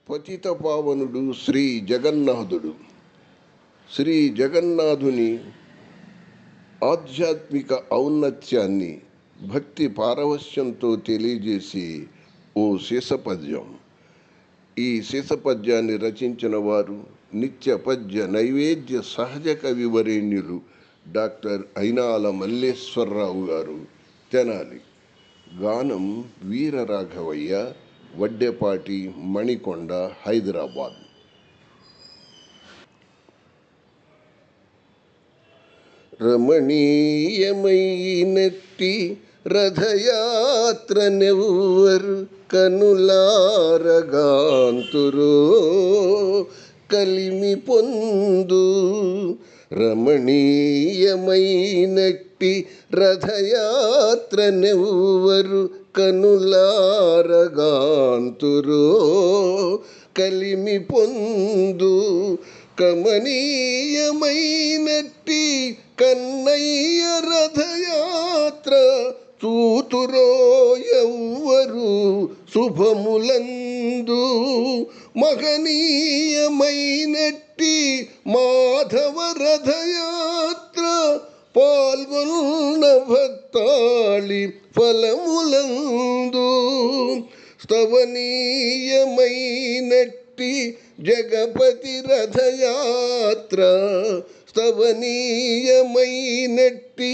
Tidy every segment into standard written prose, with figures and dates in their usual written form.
పతిత పావనుడు శ్రీ జగన్నాథుడు. శ్రీ జగన్నాథుని ఆధ్యాత్మిక ఔన్నత్యాన్ని భక్తి పారవశ్యంతో తెలియజేసి ఓ శీసపద్యం. ఈ శీసపద్యాన్ని రచించిన వారు నిత్య పద్య నైవేద్య సహజ కవివరేణ్యులు డాక్టర్ అయినాల మల్లేశ్వరరావు గారు, తెనాలి. గానం వీరరాఘవయ్య, వడ్డెపాటి, మణికొండ, హైదరాబాద్. రమణీయమైనట్టి రథయాత్రనెవ్వరు కనులారగాంతురో కలిమి పొందు. రమణీయమైనట్టి రథయాత్రనెవ్వరు కనులారగాంతురో కలిమి పొందు. కమనీయమైనట్టి కన్నయ్య రథయాత్ర చూతురో ఎవ్వరు శుభములందు. మహనీయమైనట్టి మాధవ రథయాత్ర పాల్గొన్న భక్తాళి ఫలములందు. స్తవనీయమైనట్టి జగపతి రథయాత్ర, స్తవనీయమైనట్టి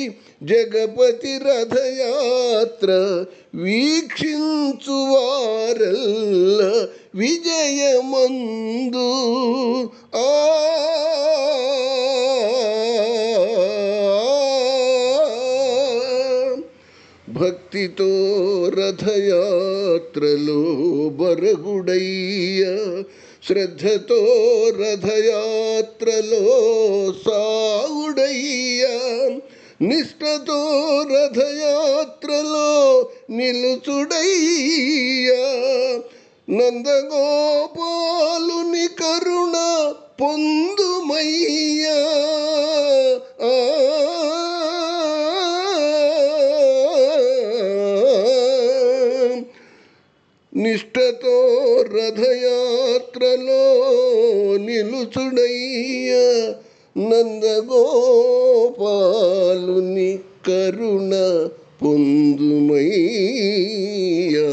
జగపతి రథయాత్ర వీక్షించువారల్ల విజయమందు. భక్తితో రథయాత్రలో బరగుడయ్య, శ్రద్ధతో రథయాత్రలో సాగుడయ్య, నిష్ఠతో రథయాత్రలో నిలుచుడయ్య. నందగోపాలుని కరుణ పొందుమయ్యా. నిష్ఠతో రథయాత్రలో నిలుచుడయ్య, నందగోపాలుని కరుణ పొందుమయ్యా.